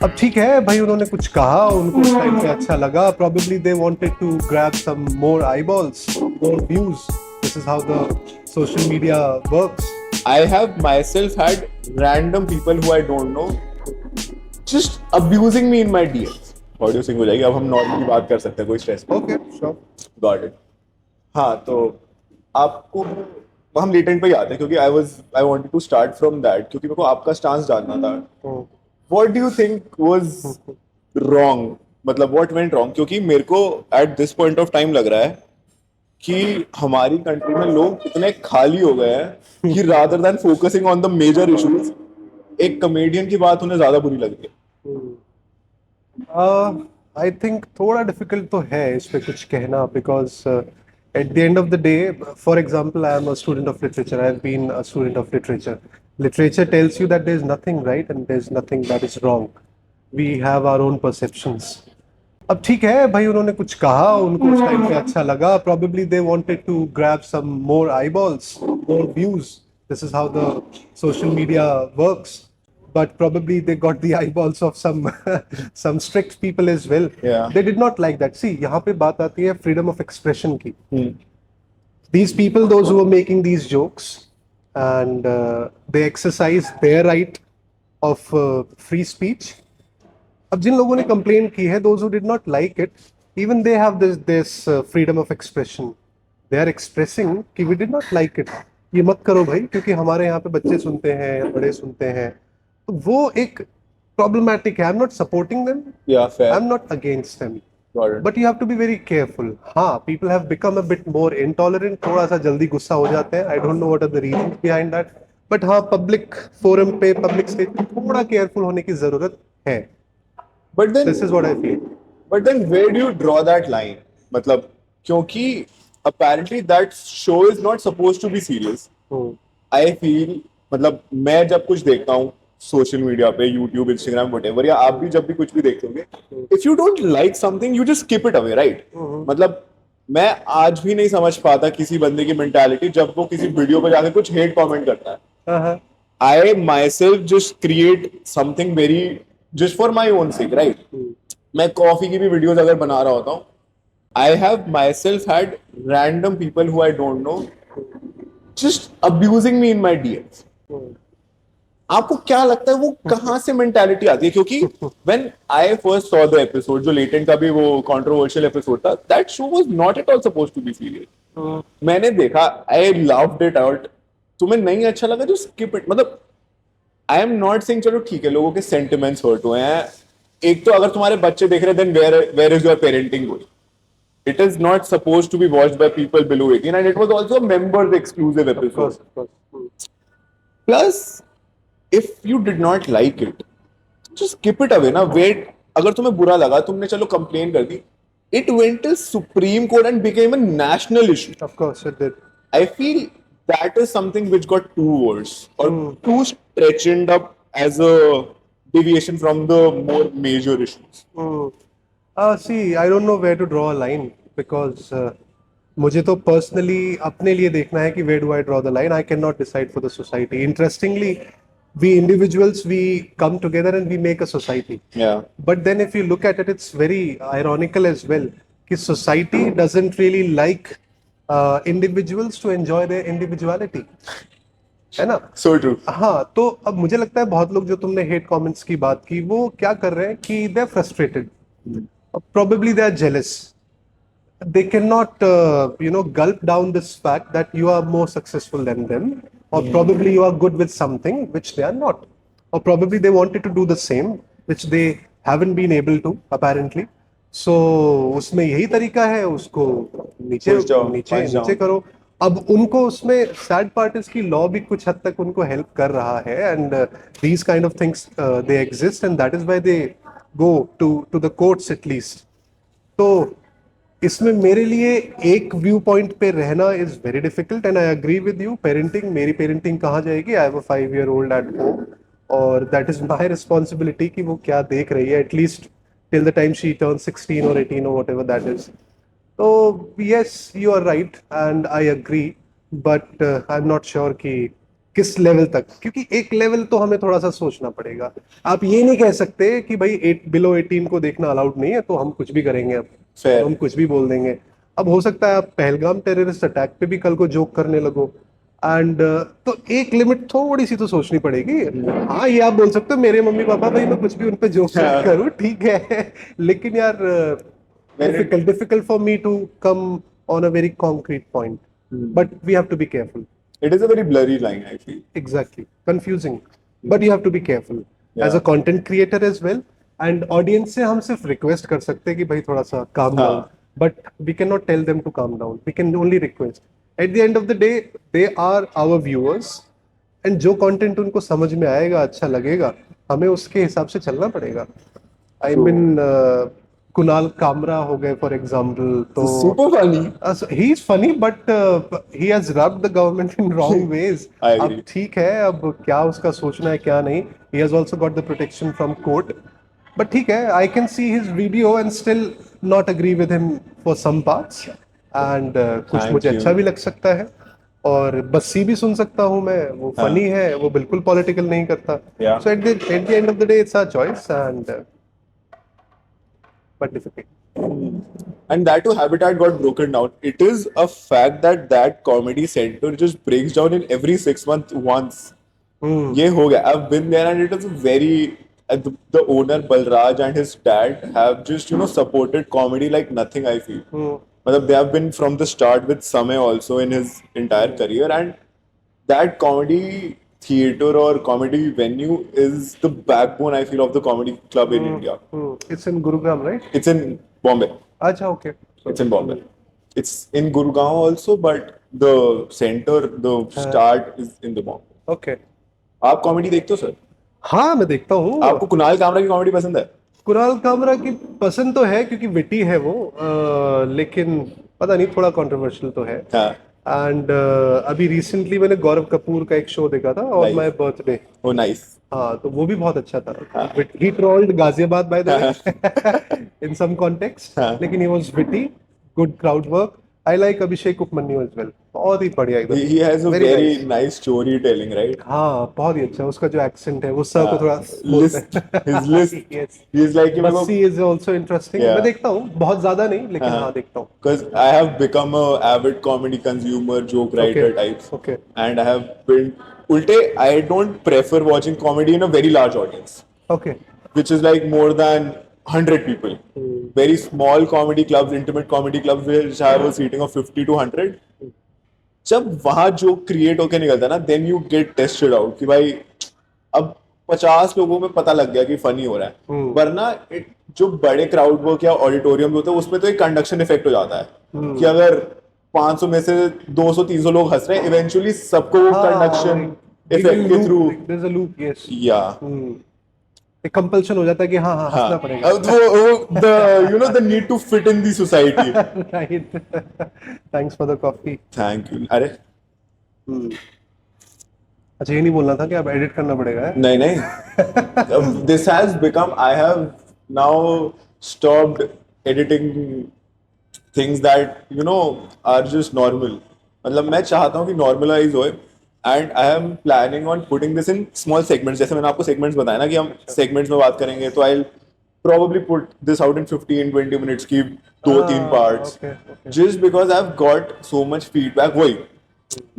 अब ठीक है भाई, उन्होंने कुछ कहा, उनको उस टाइम पे अच्छा लगा, probably they wanted to grab some more eyeballs, more views. This is how the social media works. I have myself had random people who I don't know just abusing me in my DMs. Audio sync हो जाएगी, अब हम normally बात कर सकते हैं, कोई stress नहीं। Okay, sure. Got it. हाँ, तो आपको हम लेटेंट पे ही आते हैं क्योंकि I wanted to start from that, क्योंकि मेरे को आपका स्टांस जानना था। What do you think was wrong, मतलब व्हाट वेंट रॉन्ग? क्योंकि मेरे को at this point of time लग रहा है कि हमारी कंट्री में लोग इतने खाली हो गए हैं कि rather than focusing on the major issues, एक कॉमेडियन की बात उन्हें ज्यादा बुरी लग रही है। आई थिंक थोड़ा डिफिकल्ट तो है इस पे कुछ कहना, because at the end of the day, for example, I am a student of literature, I have been a student of literature. Literature tells you that there is nothing right and there is nothing that is wrong. We have our own perceptions. अब ठीक है भाई, उन्होंने कुछ कहा, उनको उस time पे अच्छा लगा, probably they wanted to grab some more eyeballs, more views. This is how the social media works. But probably they got the eyeballs of some some strict people as well. Yeah. They did not like that. See, यहाँ पे बात आती है freedom of expression की. These people, those who are making these jokes, and they exercise their right of free speech. अब जिन लोगों ने complain की है, those who did not like it, even they have this freedom of expression. They are expressing कि we did not like it. ये मत करो भाई, क्योंकि हमारे यहाँ पे बच्चे सुनते हैं, बड़े सुनते हैं, तो वो एक problematic है. I'm not supporting them. Yeah, fair. I'm not against them. Got it. But you have to be very careful. हाँ, people have become a bit more intolerant, थोड़ा सा जल्दी गुस्सा हो जाते हैं. I don't know what are the reasons behind that. But हाँ, public forum पे, public stage पे थोड़ा careful होने की जरूरत है. But then This is what I feel. But then where do you draw that line? मतलब क्योंकि apparently that show is not supposed to be serious. I feel, मतलब मैं जब कुछ देखता हूँ सोशल मीडिया पे, यूट्यूब, इंस्टाग्राम, व्हाटएवर, या आप भी जब भी कुछ भी देखते होंगे, if you don't like something you just skip it away, right? मतलब मैं आज भी नहीं समझ पाता किसी बंदे की मेंटालिटी जब वो किसी वीडियो पे जाके कुछ हेट कमेंट करता है. I myself just create something very just for my own sake, right? मैं कॉफी की भी वीडियोस अगर बना रहा होता हूँ, I have myself had random people who I don't know just abusing me in my DMs. आपको क्या लगता है वो कहां से मेंटालिटी आती है? क्योंकि when I first saw the episode, जो लेटेंट का भी वो कंट्रोवर्शियल एपिसोड था, that show was not at all supposed to be serious. मैंने देखा, आई लव्ड इट आउट. तुम्हें नहीं अच्छा लगा जो स्किप इट. मतलब आई एम नॉट सेइंग चलो ठीक है, लोगों के सेंटिमेंट्स हर्ट हुए हैं. एक तो अगर तुम्हारे बच्चे देख रहे हैं, then where is your parenting going? It is not supposed to be watched by people below 18, and it was also a members exclusive episode. Of course. Plus, if you did not like it, just skip it away ना. Wait, अगर तुम्हें बुरा लगा, तुमने चलो complain कर दी, it went to Supreme Court and became a national issue. Of course it did. I feel that is something which got too worse or too stretched up as a deviation from the more major issues. See, I don't know where to draw a line, because मुझे तो personally अपने लिए देखना है कि where do I draw the line. I cannot decide for the society. Interestingly, we individuals, we come together and we make a society. Yeah. But then if you look at it, it's very ironical as well कि society doesn't really like individuals to enjoy their individuality. है ना? So true. हाँ, तो अब मुझे लगता है बहुत लोग, जो तुमने हेट कमेंट्स की बात की, वो क्या कर रहे हैं कि they are frustrated. Probably they are jealous. They cannot, gulp down this fact that you are more successful than them, or probably you are good with something which they are not, or probably they wanted to do the same which they haven't been able to apparently. So उसमें यही तरीका है, उसको नीचे नीचे करो. अब उनको उसमें सैड पार्ट इज की लॉ भी कुछ हद तक उनको हेल्प कर रहा है, and these kind of things they exist, and that is why they go to the courts at least. तो इसमें मेरे लिए एक व्यू पॉइंट पे रहना is very difficult, and I agree with you. Parenting, मेरी पेरेंटिंग कहाँ जाएगी? I have a 5-year-old at home, और दैट इज माई रिस्पॉन्सिबिलिटी कि वो क्या देख रही है, at least till the time she turn 16 or 18 or whatever that is. तो yes, you are right and I agree, but I'm not sure कि किस लेवल तक, क्योंकि एक लेवल तो हमें थोड़ा सा सोचना पड़ेगा। आप ये नहीं कह सकते कि भाई बिलो 18 को देखना अलाउड नहीं है तो हम कुछ भी करेंगे अब हम फेयर। कुछ भी बोल देंगे। अब हो सकता है आप पहलगाम टेररिस्ट अटैक पे भी कल को जोक करने लगो, एंड तो एक लिमिट थोड़ी सी तो सोचनी पड़ेगी। हाँ ये आप बोल सकते हो मेरे मम्मी पापा भाई मैं कुछ भी उन पे जोक मत करूँ, ठीक है लेकिन यार When it, difficult for me to come on a very concrete point, but we have to be careful. it is a very blurry line, I feel. Exactly. Confusing. But you have to be careful. As a Yeah. content creator as well. And audience से हम सिर्फ request कर सकते हैं कि भाई थोड़ा सा calm down. हाँ. But we cannot tell them to calm down. We can only request. At the end of the day, they are our viewers. And जो content उनको समझ में आएगा, अच्छा लगेगा, हमें उसके हिसाब से चलना पड़ेगा. I True. mean, Kunal Kamra हो गए फॉर एग्जाम्पल, तो Super funny. He is funny but he has rubbed the government in wrong veg. I अब agree. ठीक है, अब क्या उसका सोचना है क्या नहीं, he has also got the protection from court, but ठीक है, I can see his video and still not agree with him for some parts, and कुछ Thank मुझे you. अच्छा भी लग सकता है, और बस्सी भी सुन सकता हूँ मैं, वो हाँ. फनी है, वो बिल्कुल पॉलिटिकल नहीं करता। Yeah. So at the end of the day it's our choice, and but difficult. And that too, Habitat got broken down. It is a fact that that comedy center just breaks down in every 6 months once. ये हो गया. I've been there and it is very. The owner Balraj and his dad have just supported comedy like nothing. I feel. Matlab, they have been from the start with Samay also in his entire career, and that comedy theater or comedy venue is the backbone, I feel, of the comedy club in India. It's in Gurugram, right? It's in Bombay. Acha, okay. It's in Bombay. It's in Gurgaon also, but the center, the start is in the Bombay. Okay. आप comedy देखते हो sir? हाँ मैं देखता हूँ। आपको कुणाल कामरा की comedy पसंद है? कुणाल कामरा की पसंद तो है क्योंकि विटी है वो, लेकिन पता नहीं थोड़ा कंट्रोवर्शियल तो है। हाँ. एंड अभी रिसेंटली मैंने गौरव कपूर का एक शो देखा था on Nice. My birthday. Oh, nice. हाँ तो वो भी बहुत अच्छा था। He trolled Ghaziabad by the way in some context, लेकिन he was witty, good crowd work. I like Abhishek Upmanyu as well, बहुत ही बढ़िया एकदम। He has a Very very nice. nice storytelling, right? हाँ बहुत ही अच्छा, उसका जो एक्सेंट है वो सर को थोड़ा List, his list. Yes. He is like, Bassi is also interesting. Yeah. मैं देखता हूँ, बहुत ज्यादा नहीं लेकिन हाँ देखता हूँ। because I have become a avid comedy consumer, joke writer Okay. types, Okay. and I have been. Ulte, I don't prefer watching comedy in a very large audience, Okay. which is like more than 100 people. Very small comedy clubs, intimate comedy clubs, which have a seating of 50 to 100. जब वहां जो create होके निकलता है ना, then you get tested out कि भाई अब 50 लोगों में पता लग गया कि फनी हो रहा है, वरना जो बड़े क्राउड वर्क या ऑडिटोरियम होते हैं उसमें तो एक कंडक्शन इफेक्ट हो जाता है कि अगर 500 में से 200-300 लोग हंस रहे हैं, इवेंचुअली सबको वो कंडक्शन इफेक्ट के through, There's a loop, yes. या एक कंपल्शन हो जाता है कि हाँ हाँ हंसना पड़ेगा। अब वो the need to fit in the society. Right. Thanks for the coffee. Thank you. अरे अच्छा ये नहीं बोलना था कि अब एडिट करना पड़ेगा। नहीं नहीं, this has become, I have now stopped editing things that are just normal. मतलब मैं चाहता हूँ कि normalize होए, and I am planning on putting this in small segments. जैसे मैंने आपको segments बताया ना कि हम segments में बात करेंगे, तो I'll probably put this out in 15-20 minutes की 2-3 parts. Okay. Just because I've got so much feedback. वही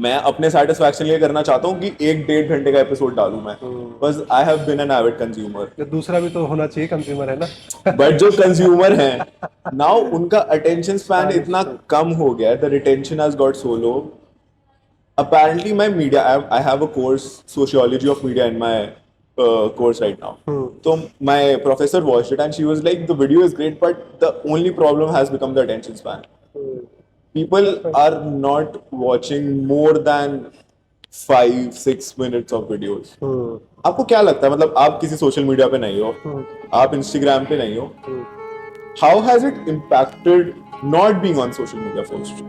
मैं अपने satisfaction लिए करना चाहता हूँ कि 1-1.5 घंटे का एपिसोड डालूं मैं, बस I have been an avid consumer. दूसरा भी तो होना चाहिए, कंज्यूमर है ना। बट जो कंज्यूमर हैं नाउ, उनका अटेंशन स्पैन इतना कम हो गया है, the retention has got so low. Apparently my media, I have a course, sociology of media, in my course right now. So my professor watched it and she was like, the video is great, but the only problem has become the attention span. People are not watching more than 5-6 minutes of videos. आपको क्या लगता है, मतलब आप किसी social media पे नहीं हो, आप इंस्टाग्राम पे नहीं हो, how has it impacted not being on social media first?